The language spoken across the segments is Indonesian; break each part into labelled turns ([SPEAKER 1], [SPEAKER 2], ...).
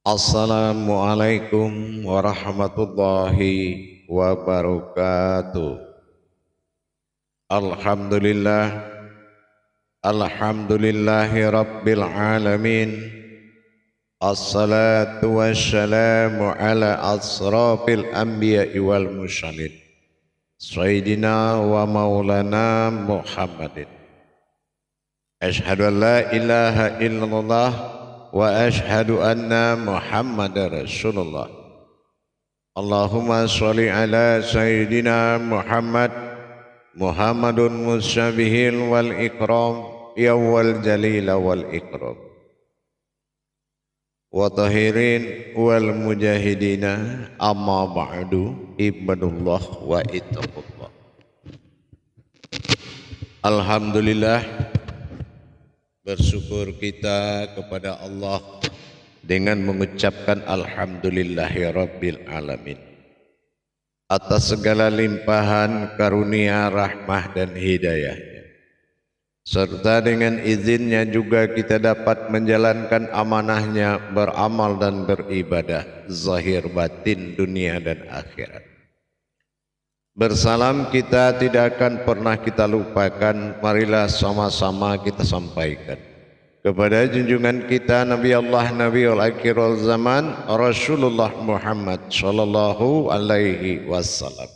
[SPEAKER 1] Assalamualaikum warahmatullahi wabarakatuh. Alhamdulillah, alhamdulillahi rabbil alamin. Assalatu wassalamu ala asrafil anbiya'i wal mursalin Sayyidina wa maulana Muhammadin. Ashhadu an la ilaha illallah wa ashhadu anna Muhammadar Rasulullah. Allahumma sholli ala Sayyidina Muhammadun musyabihil wal ikram ya wal jalila wal ikram wa tahirin wal mujahidina amma ba'du ibadullah wa ittaqullah. Alhamdulillah, bersyukur kita kepada Allah dengan mengucapkan alhamdulillahi rabbil alamin atas segala limpahan karunia, rahmah dan hidayahnya, serta dengan izinnya juga kita dapat menjalankan amanahnya, beramal dan beribadah zahir batin dunia dan akhirat. Bersalam kita tidak akan pernah kita lupakan, marilah sama-sama kita sampaikan kepada junjungan kita Nabi Allah Nabiul Akhirul Zaman Rasulullah Muhammad sallallahu alaihi wasallam.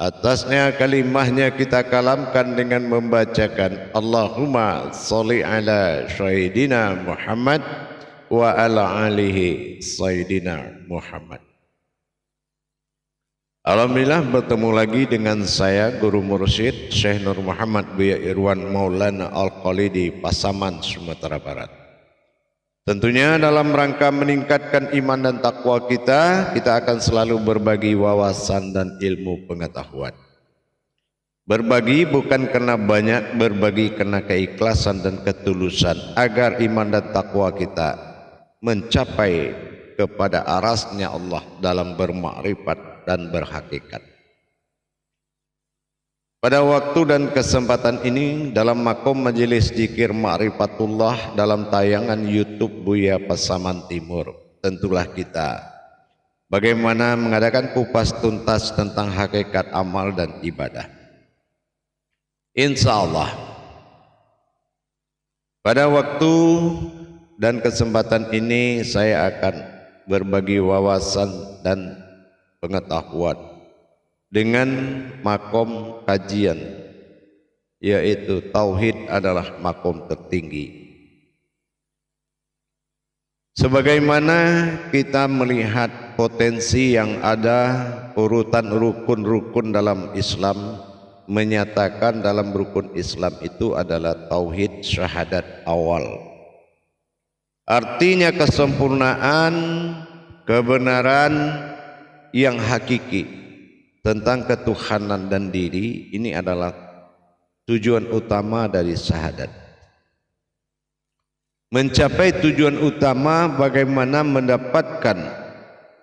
[SPEAKER 1] Atasnya kalimahnya kita kalamkan dengan membacakan Allahumma sholli ala Sayyidina Muhammad wa ala alihi Sayyidina Muhammad. Alhamdulillah bertemu lagi dengan saya Guru Mursyid Syekh Nur Muhammad Buya Irwan Maulana Al-Khalidi Pasaman, Sumatera Barat. Tentunya dalam rangka meningkatkan iman dan takwa kita akan selalu berbagi wawasan dan ilmu pengetahuan. Berbagi bukan karena banyak, berbagi karena keikhlasan dan ketulusan agar iman dan takwa kita mencapai kepada arasnya Allah dalam bermakrifat dan berhakikat. Pada waktu dan kesempatan ini dalam makom majelis zikir Ma'rifatullah dalam tayangan YouTube Buya Pasaman Timur, tentulah kita bagaimana mengadakan kupas tuntas tentang hakikat amal dan ibadah. Insya Allah pada waktu dan kesempatan ini saya akan berbagi wawasan dan pengetahuan dengan makom kajian, yaitu tauhid adalah makom tertinggi. Sebagaimana kita melihat potensi yang ada, urutan rukun-rukun dalam Islam menyatakan dalam rukun Islam itu adalah tauhid syahadat awal. Artinya kesempurnaan, kebenaran yang hakiki tentang ketuhanan dan diri. Ini adalah tujuan utama dari syahadat. Mencapai tujuan utama bagaimana mendapatkan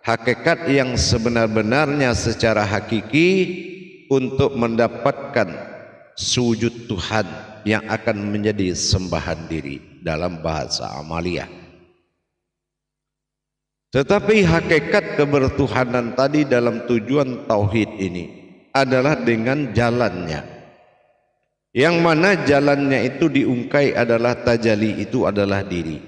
[SPEAKER 1] hakikat yang sebenar-benarnya secara hakiki untuk mendapatkan sujud Tuhan yang akan menjadi sembahan diri dalam bahasa amaliyah. Tetapi hakikat kebertuhanan tadi dalam tujuan tauhid ini adalah dengan jalannya, yang mana jalannya itu diungkai adalah tajali, itu adalah diri.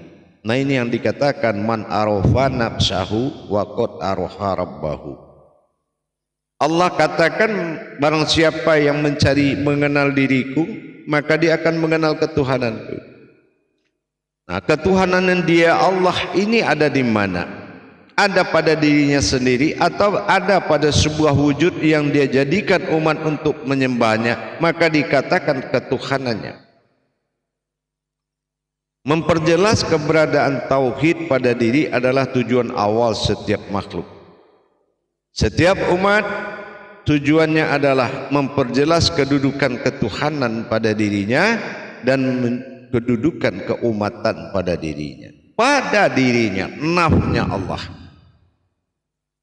[SPEAKER 1] Nah, ini yang dikatakan man arafa nafsahu wa qad arafa rabbahu. Allah katakan barang siapa yang mencari mengenal diriku, maka dia akan mengenal ketuhananku. Nah, ketuhanan yang dia Allah ini ada di mana? Ada pada dirinya sendiri atau ada pada sebuah wujud yang dia jadikan umat untuk menyembahnya, maka dikatakan ketuhanannya. Memperjelas keberadaan tauhid pada diri adalah tujuan awal setiap makhluk. Setiap umat tujuannya adalah memperjelas kedudukan ketuhanan pada dirinya dan kedudukan keumatan pada dirinya. Pada dirinya, nafnya Allah.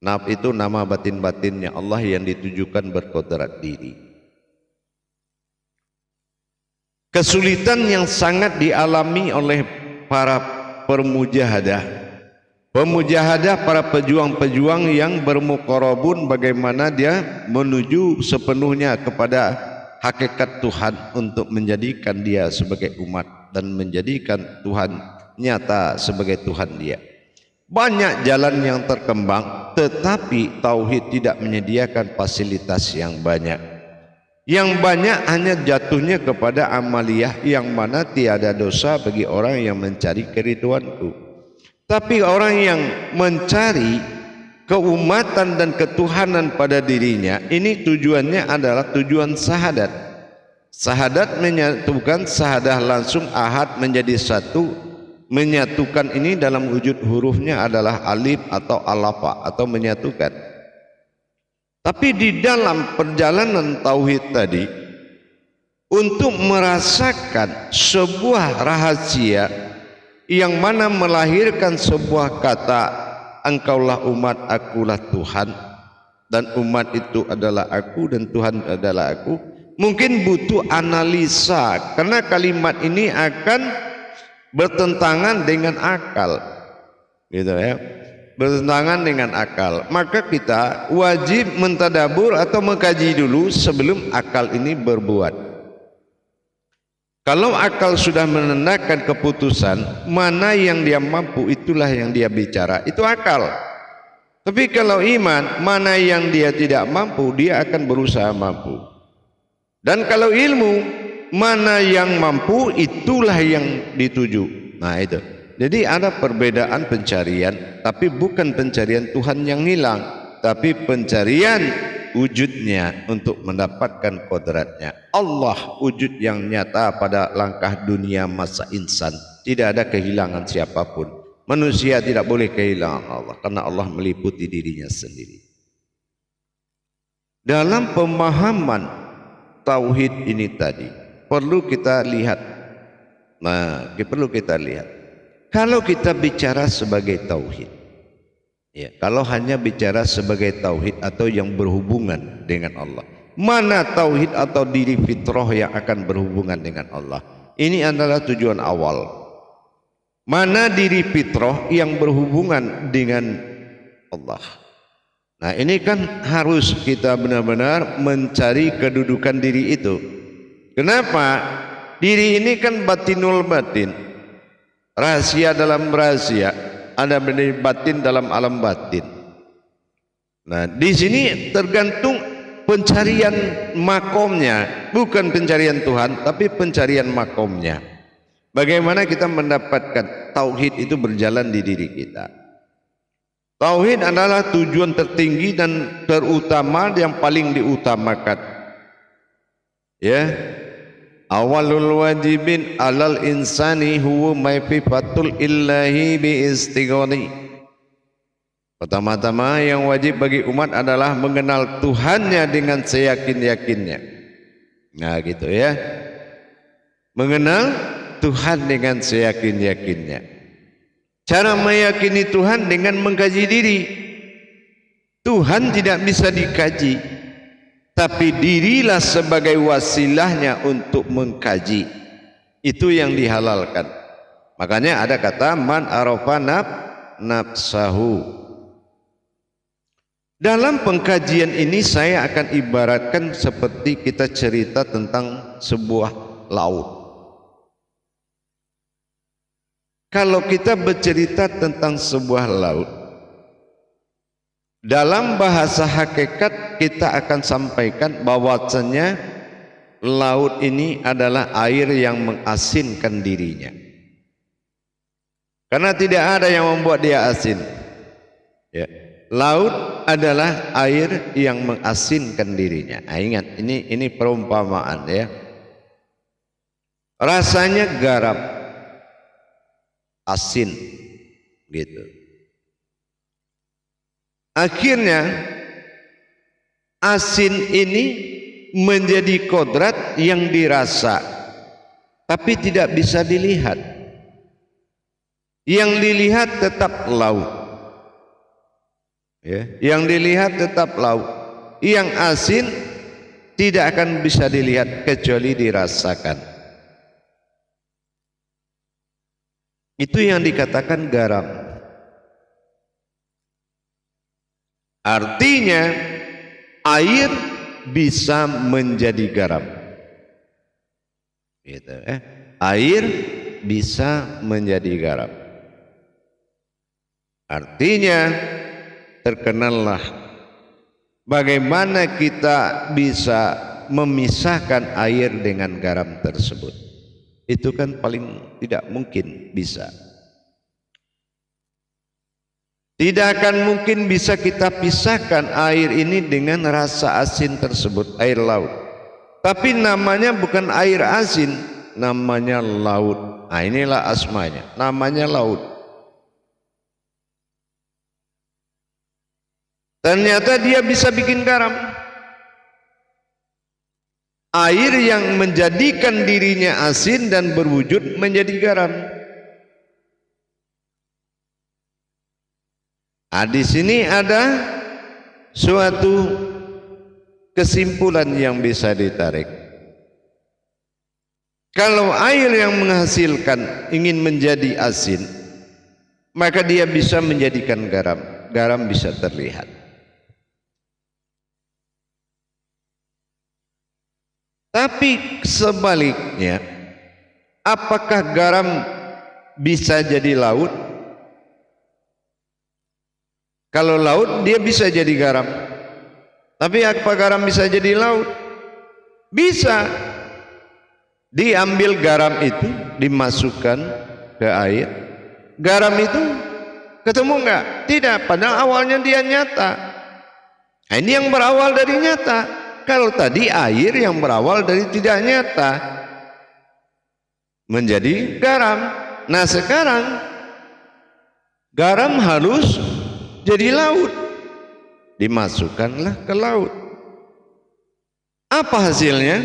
[SPEAKER 1] Naf itu nama batin-batinnya Allah yang ditujukan berkodrat diri. Kesulitan yang sangat dialami oleh para permujahadah Pemujahadah para pejuang-pejuang yang bermuqarabun, bagaimana dia menuju sepenuhnya kepada hakikat Tuhan untuk menjadikan dia sebagai umat dan menjadikan Tuhan nyata sebagai Tuhan dia. Banyak jalan yang terkembang, tetapi tauhid tidak menyediakan fasilitas yang banyak. Yang banyak hanya jatuhnya kepada amaliyah yang mana tiada dosa bagi orang yang mencari keriduanku. Tapi orang yang mencari keumatan dan ketuhanan pada dirinya, ini tujuannya adalah tujuan sahadat. Sahadat menyatukan, sahadah langsung, ahad menjadi satu. Menyatukan ini dalam wujud hurufnya adalah alif atau alafa atau menyatukan. Tapi di dalam perjalanan tauhid tadi, untuk merasakan sebuah rahasia yang mana melahirkan sebuah kata, engkaulah umat, akulah Tuhan, dan umat itu adalah aku dan Tuhan adalah aku, mungkin butuh analisa, karena kalimat ini akan bertentangan dengan akal, gitu ya, bertentangan dengan akal. Maka kita wajib mentadabur atau mengkaji dulu sebelum akal ini berbuat. Kalau akal sudah menentukan keputusan mana yang dia mampu, itulah yang dia bicara, itu akal. Tapi kalau iman, mana yang dia tidak mampu, dia akan berusaha mampu. Dan kalau ilmu, mana yang mampu, itulah yang dituju. Nah itu. Jadi ada perbedaan pencarian, tapi bukan pencarian Tuhan yang hilang, tapi pencarian wujudnya untuk mendapatkan kodratnya. Allah wujud yang nyata pada langkah dunia masa insan. Tidak ada kehilangan siapapun. Manusia tidak boleh kehilangan Allah, karena Allah meliputi dirinya sendiri. Dalam pemahaman tauhid ini tadi, perlu kita lihat. Nah, perlu kita lihat. Kalau kita bicara sebagai tauhid, ya, kalau hanya bicara sebagai tauhid atau yang berhubungan dengan Allah, mana tauhid atau diri fitrah yang akan berhubungan dengan Allah? Ini adalah tujuan awal. Mana diri fitrah yang berhubungan dengan Allah? Nah, ini kan harus kita benar-benar mencari kedudukan diri itu. Kenapa? Diri ini kan batinul batin, rahasia dalam rahasia, ada batin dalam alam batin. Nah, di sini tergantung pencarian makomnya, bukan pencarian Tuhan, tapi pencarian makomnya. Bagaimana kita mendapatkan tauhid itu berjalan di diri kita. Tauhid adalah tujuan tertinggi dan terutama yang paling diutamakan. Ya. Awalul wajibin alal insani huwa maififatul illahi bi istighani. Pertama-tama yang wajib bagi umat adalah mengenal Tuhannya dengan seyakin-yakinnya. Nah gitu ya. Mengenal Tuhan dengan seyakin-yakinnya. Cara meyakini Tuhan dengan mengkaji diri. Tuhan tidak bisa dikaji, tapi dirilah sebagai wasilahnya untuk mengkaji. Itu yang dihalalkan. Makanya ada kata man arafa nafsahu. Dalam pengkajian ini saya akan ibaratkan seperti kita cerita tentang sebuah laut. Kalau kita bercerita tentang sebuah laut, dalam bahasa hakikat kita akan sampaikan bahwasanya laut ini adalah air yang mengasinkan dirinya. Karena tidak ada yang membuat dia asin. Ya. Laut adalah air yang mengasinkan dirinya. Nah, ingat, ini perumpamaan ya. Rasanya garam, asin, gitu. Akhirnya asin ini menjadi kodrat yang dirasa, tapi tidak bisa dilihat. Yang dilihat tetap laut. Ya, yang dilihat tetap laut. Yang asin tidak akan bisa dilihat kecuali dirasakan. Itu yang dikatakan garam. Artinya air bisa menjadi garam. Gitu, Air bisa menjadi garam. Artinya terkenallah bagaimana kita bisa memisahkan air dengan garam tersebut. Itu kan paling tidak mungkin bisa. Tidak akan mungkin bisa kita pisahkan air ini dengan rasa asin tersebut, air laut. Tapi namanya bukan air asin, namanya laut. Nah, inilah asmanya, namanya laut. Ternyata dia bisa bikin garam. Air yang menjadikan dirinya asin dan berwujud menjadi garam. Di sini ada suatu kesimpulan yang bisa ditarik. Kalau air yang menghasilkan ingin menjadi asin, maka dia bisa menjadikan garam. Garam bisa terlihat. Tapi sebaliknya, apakah garam bisa jadi laut? Kalau laut dia bisa jadi garam. Tapi apa garam bisa jadi laut? Bisa. Diambil garam itu, dimasukkan ke air. Garam itu ketemu enggak? Tidak, padahal awalnya dia nyata. Nah, ini yang berawal dari nyata. Kalau tadi air yang berawal dari tidak nyata menjadi garam. Nah sekarang garam halus jadi laut, dimasukkanlah ke laut. Apa hasilnya?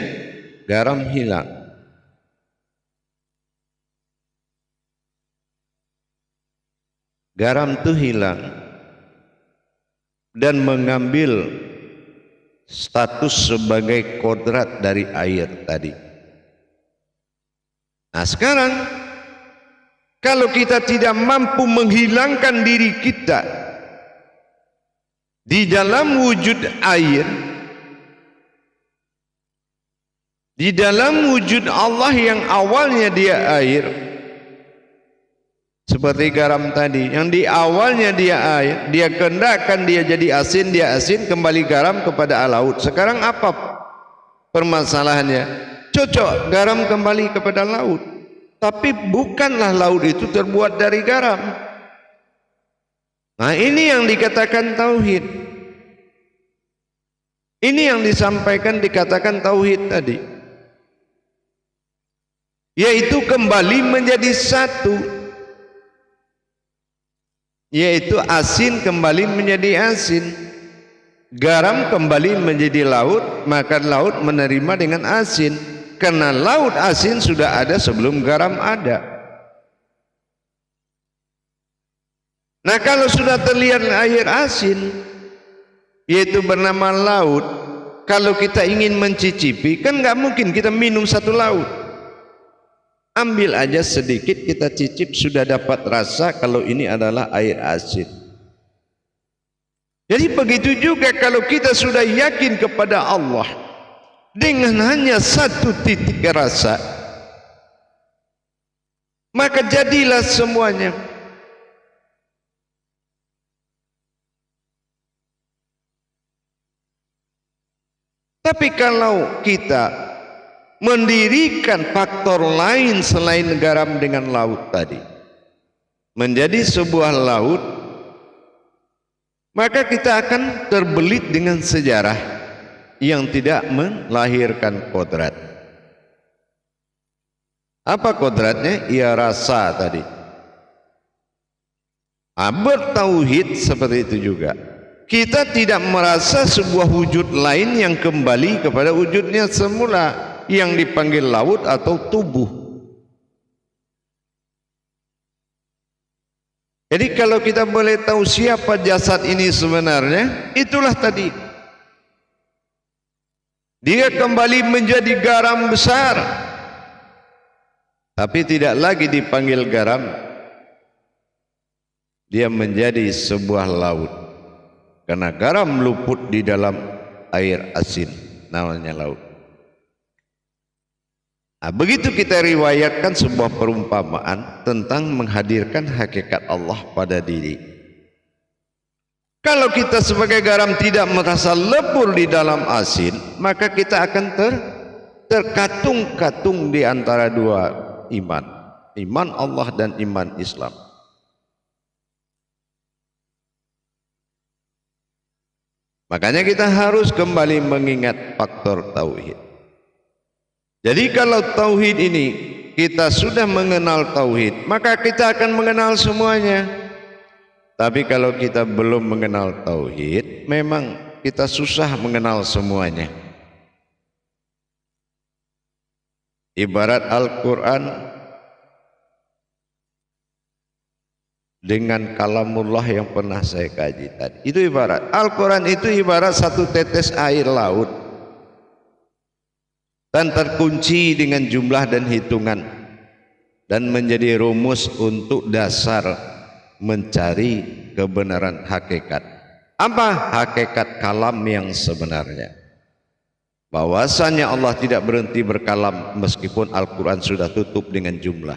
[SPEAKER 1] Garam hilang. Garam itu hilang dan mengambil status sebagai kodrat dari air tadi. Nah sekarang kalau kita tidak mampu menghilangkan diri kita di dalam wujud air, di dalam wujud Allah yang awalnya dia air, seperti garam tadi yang di awalnya dia air, dia kehendakkan dia jadi asin, dia asin, kembali garam kepada laut. Sekarang apa permasalahannya? Cocok garam kembali kepada laut, tapi bukanlah laut itu terbuat dari garam. Nah ini yang dikatakan tauhid. Ini yang disampaikan dikatakan tauhid tadi, yaitu kembali menjadi satu, yaitu asin kembali menjadi asin, garam kembali menjadi laut, maka laut menerima dengan asin, karena laut asin sudah ada sebelum garam ada. Nah kalau sudah terlihat air asin, yaitu bernama laut, kalau kita ingin mencicipi, kan nggak mungkin kita minum satu laut. Ambil aja sedikit kita cicip, sudah dapat rasa kalau ini adalah air asin. Jadi begitu juga kalau kita sudah yakin kepada Allah dengan hanya satu titik rasa, maka jadilah semuanya. Tapi kalau kita mendirikan faktor lain selain garam dengan laut tadi menjadi sebuah laut, maka kita akan terbelit dengan sejarah yang tidak melahirkan kodrat. Apa kodratnya? Ya rasa tadi. Bertauhid seperti itu juga. Kita tidak merasa sebuah wujud lain yang kembali kepada wujudnya semula, yang dipanggil laut atau tubuh. Jadi kalau kita boleh tahu siapa jasad ini sebenarnya, itulah tadi. Dia kembali menjadi garam besar, tapi tidak lagi dipanggil garam. Dia menjadi sebuah laut. Karena garam luput di dalam air asin, namanya laut. Nah, begitu kita riwayatkan sebuah perumpamaan tentang menghadirkan hakikat Allah pada diri. Kalau kita sebagai garam tidak merasa lebur di dalam asin, maka kita akan terkatung-katung di antara dua iman. Iman Allah dan iman Islam. Makanya kita harus kembali mengingat faktor tauhid. Jadi kalau tauhid ini kita sudah mengenal tauhid, maka kita akan mengenal semuanya. Tapi kalau kita belum mengenal tauhid, memang kita susah mengenal semuanya. Ibarat Al-Quran dengan kalamullah yang pernah saya kaji tadi. Itu ibarat Al-Quran itu ibarat satu tetes air laut dan terkunci dengan jumlah dan hitungan dan menjadi rumus untuk dasar mencari kebenaran hakikat. Apa hakikat kalam yang sebenarnya? Bahwasanya Allah tidak berhenti berkalam meskipun Al-Quran sudah tutup dengan jumlah.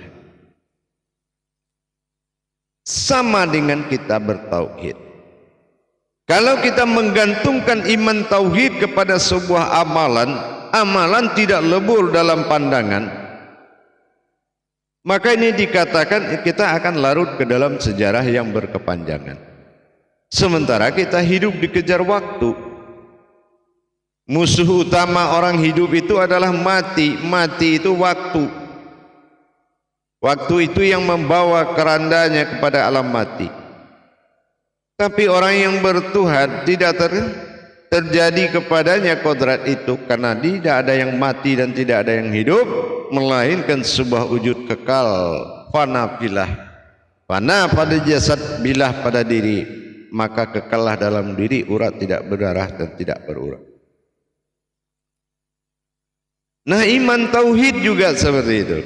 [SPEAKER 1] Sama dengan kita bertauhid. Kalau kita menggantungkan iman tauhid kepada sebuah amalan, amalan tidak lebur dalam pandangan, maka ini dikatakan kita akan larut ke dalam sejarah yang berkepanjangan. Sementara kita hidup dikejar waktu. Musuh utama orang hidup itu adalah mati. Mati itu waktu. Waktu itu yang membawa kerandanya kepada alam mati. Tapi orang yang bertuhan tidak terjadi kepadanya kodrat itu, karena tidak ada yang mati dan tidak ada yang hidup, melainkan sebuah wujud kekal, fana bilah, fana pada jasad, bilah pada diri, maka kekallah dalam diri, urat tidak berdarah dan tidak berurat. Nah, iman tauhid juga seperti itu.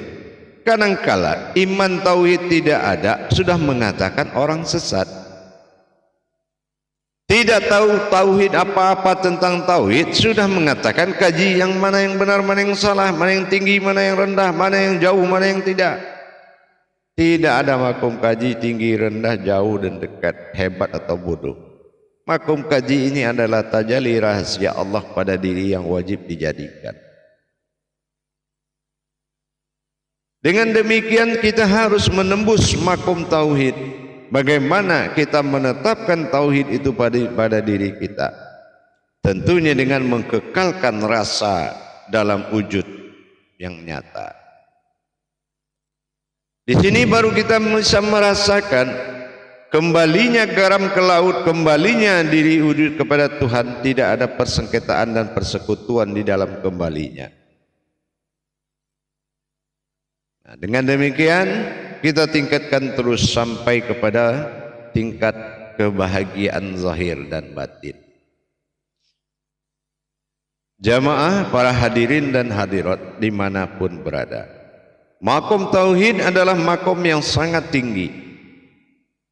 [SPEAKER 1] Kadangkala iman tauhid tidak ada, sudah mengatakan orang sesat. Tidak tahu tauhid apa-apa tentang tauhid, sudah mengatakan kaji yang mana yang benar, mana yang salah, mana yang tinggi, mana yang rendah, mana yang jauh, mana yang tidak. Tidak ada makom kaji tinggi, rendah, jauh dan dekat, hebat atau bodoh. Makom kaji ini adalah tajalli rahasia Allah pada diri yang wajib dijadikan. Dengan demikian kita harus menembus makom tauhid. Bagaimana kita menetapkan tauhid itu pada diri kita? Tentunya dengan mengekalkan rasa dalam wujud yang nyata. Di sini baru kita bisa merasakan kembalinya garam ke laut, kembalinya diri wujud kepada Tuhan, tidak ada persengketaan dan persekutuan di dalam kembalinya. Nah, dengan demikian kita tingkatkan terus sampai kepada tingkat kebahagiaan zahir dan batin. Jamaah para hadirin dan hadirat dimanapun berada, makom tauhid adalah makom yang sangat tinggi.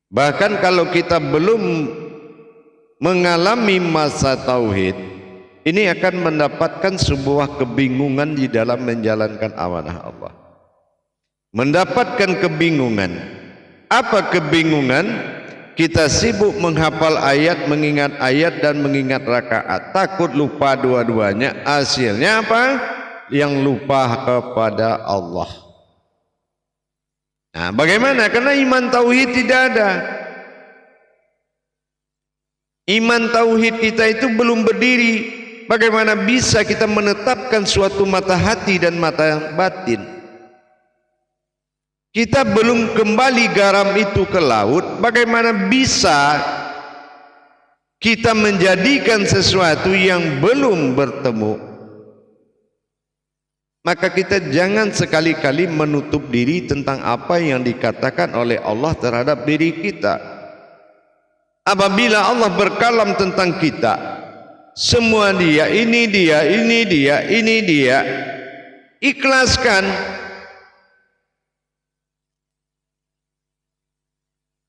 [SPEAKER 1] Bahkan kalau kita belum mengalami masa tauhid, ini akan mendapatkan sebuah kebingungan di dalam menjalankan amanah Allah. Mendapatkan kebingungan. Apa kebingungan? Kita sibuk menghafal ayat, mengingat ayat dan mengingat rakaat, takut lupa dua-duanya. Hasilnya apa? Yang lupa kepada Allah. Nah, bagaimana? Karena iman tauhid tidak ada. Iman tauhid kita itu belum berdiri. Bagaimana bisa kita menetapkan suatu mata hati dan mata batin? Kita belum kembali garam itu ke laut, bagaimana bisa kita menjadikan sesuatu yang belum bertemu? Maka kita jangan sekali-kali menutup diri tentang apa yang dikatakan oleh Allah terhadap diri kita. Apabila Allah berkalam tentang kita, semua dia, ini dia, ini dia, ini dia, ikhlaskan.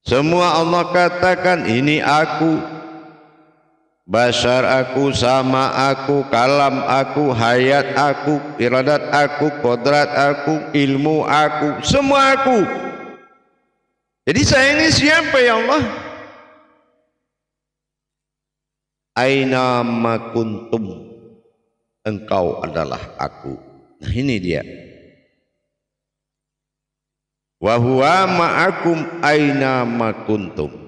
[SPEAKER 1] Semua Allah katakan ini aku, Basar aku, sama aku, kalam aku, hayat aku, iradat aku, kodrat aku, ilmu aku, semua aku. Jadi saya ini siapa ya Allah? Aina ma kuntum, engkau adalah aku. Nah ini dia. Wa huwa ma'akum aina ma kuntum.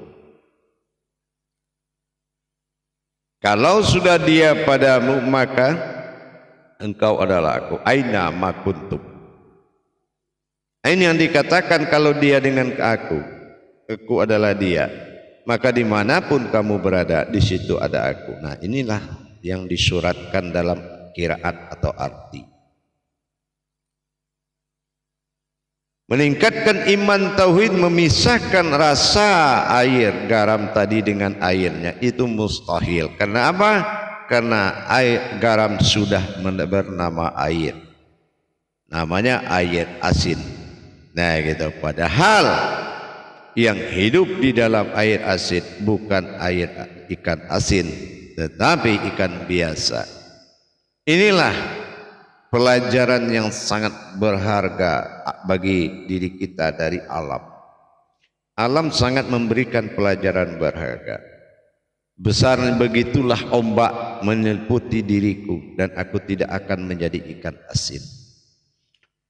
[SPEAKER 1] Kalau sudah dia padamu, maka engkau adalah aku. Aina ma kuntum. Ini yang dikatakan kalau dia dengan aku adalah dia. Maka dimanapun kamu berada, di situ ada aku. Nah inilah yang disuratkan dalam qiraat atau arti. Meningkatkan iman tauhid, memisahkan rasa air garam tadi dengan airnya itu mustahil. Karena apa? Karena air garam sudah bernama air, namanya air asin. Nah gitu. Padahal yang hidup di dalam air asin bukan air ikan asin, tetapi ikan biasa. Inilah pelajaran yang sangat berharga bagi diri kita dari alam. Alam sangat memberikan pelajaran berharga. Besar begitulah ombak menyelimuti diriku dan aku tidak akan menjadi ikan asin.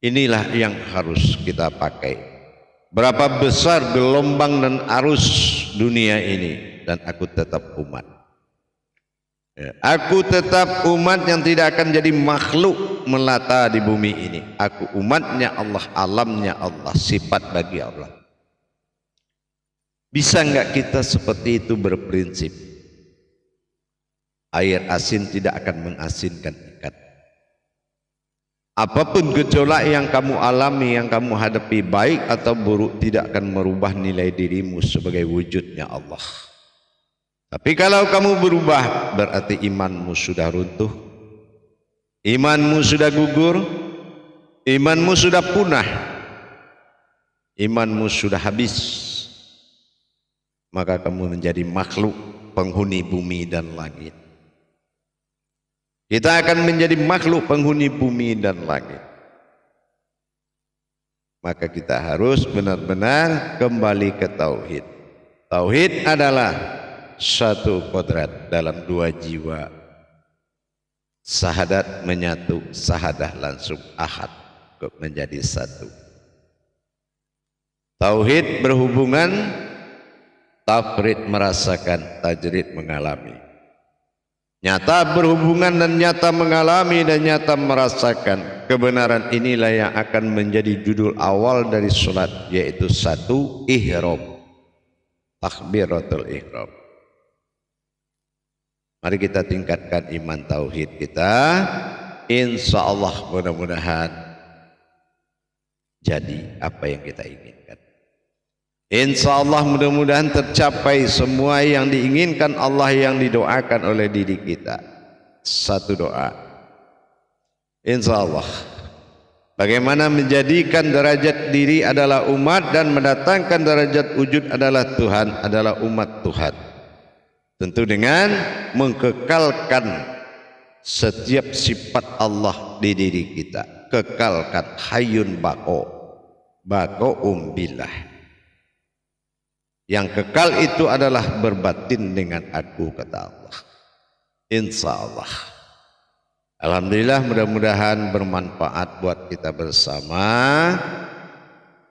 [SPEAKER 1] Inilah yang harus kita pakai. Berapa besar gelombang dan arus dunia ini dan aku tetap umat. Aku tetap umat yang tidak akan jadi makhluk melata di bumi ini. Aku umatnya Allah, alamnya Allah, sifat bagi Allah. Bisa enggak kita seperti itu berprinsip? Air asin tidak akan mengasinkan ikan. Apapun gejolak yang kamu alami, yang kamu hadapi, baik atau buruk, tidak akan merubah nilai dirimu sebagai wujudnya Allah. Tapi kalau kamu berubah, berarti imanmu sudah runtuh, imanmu sudah gugur, imanmu sudah punah, imanmu sudah habis. Maka kamu menjadi makhluk penghuni bumi dan langit. Kita akan menjadi makhluk penghuni bumi dan langit. Maka kita harus benar-benar kembali ke tauhid. Tauhid adalah satu kodrat dalam dua jiwa. Sahadat menyatu, sahadah langsung ahad menjadi satu. Tauhid berhubungan, tafrid merasakan, tajrid mengalami. Nyata berhubungan dan nyata mengalami dan nyata merasakan. Kebenaran inilah yang akan menjadi judul awal dari salat, yaitu satu, ihram, takbiratul ihram. Mari kita tingkatkan iman tauhid kita. Insya Allah mudah-mudahan jadi apa yang kita inginkan. Insya Allah mudah-mudahan tercapai semua yang diinginkan Allah, yang didoakan oleh diri kita. Satu doa. Insya Allah. Bagaimana menjadikan derajat diri adalah umat dan mendatangkan derajat wujud adalah Tuhan, adalah umat Tuhan. Tentu dengan mengkekalkan setiap sifat Allah di diri kita. Kekalkan hayyun baqo, baqo'um billah. Yang kekal itu adalah berbatin dengan aku, kata Allah. Insya Allah. Alhamdulillah, mudah-mudahan bermanfaat buat kita bersama.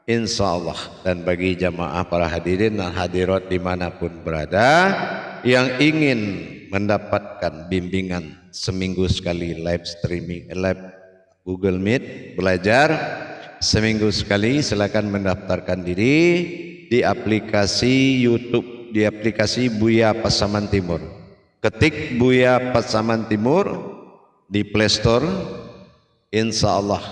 [SPEAKER 1] Insya Allah. Dan bagi jamaah para hadirin dan hadirat dimanapun berada, yang ingin mendapatkan bimbingan seminggu sekali live streaming, live Google Meet, belajar seminggu sekali, silakan mendaftarkan diri di aplikasi YouTube, di aplikasi Buya Pasaman Timur. Ketik Buya Pasaman Timur di Play Store. Insya Allah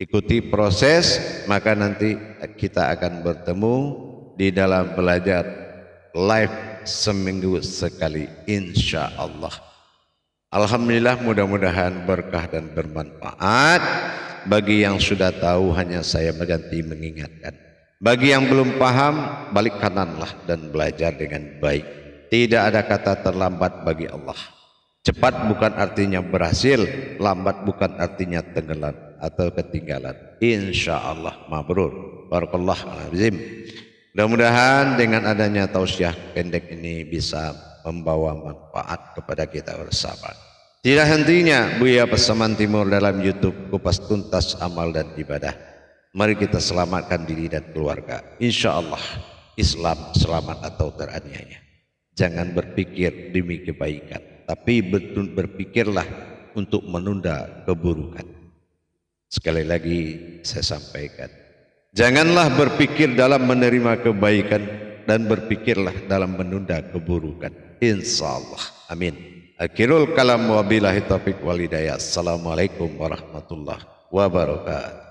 [SPEAKER 1] ikuti proses, maka nanti kita akan bertemu di dalam belajar live seminggu sekali, insya Allah. Alhamdulillah, mudah-mudahan berkah dan bermanfaat. Bagi yang sudah tahu, hanya saya berganti mengingatkan. Bagi yang belum paham, balik kananlah dan belajar dengan baik. Tidak ada kata terlambat bagi Allah. Cepat bukan artinya berhasil, lambat bukan artinya tenggelam atau ketinggalan. Insya Allah mabrur. Barakallahu azim. Mudah-mudahan dengan adanya tausiah pendek ini bisa membawa manfaat kepada kita bersama. Tidak hentinya Buya Pasaman Timur dalam YouTube Kupas Tuntas Amal dan Ibadah. Mari kita selamatkan diri dan keluarga. Insya Allah Islam selamat atau teraniaya. Jangan berpikir demi kebaikan, tapi berpikirlah untuk menunda keburukan. Sekali lagi saya sampaikan, janganlah berpikir dalam menerima kebaikan dan berpikirlah dalam menunda keburukan. Insyaallah. Amin. Akhirul kalam wabillahi taufiq wal hidayah. Assalamualaikum warahmatullahi wabarakatuh.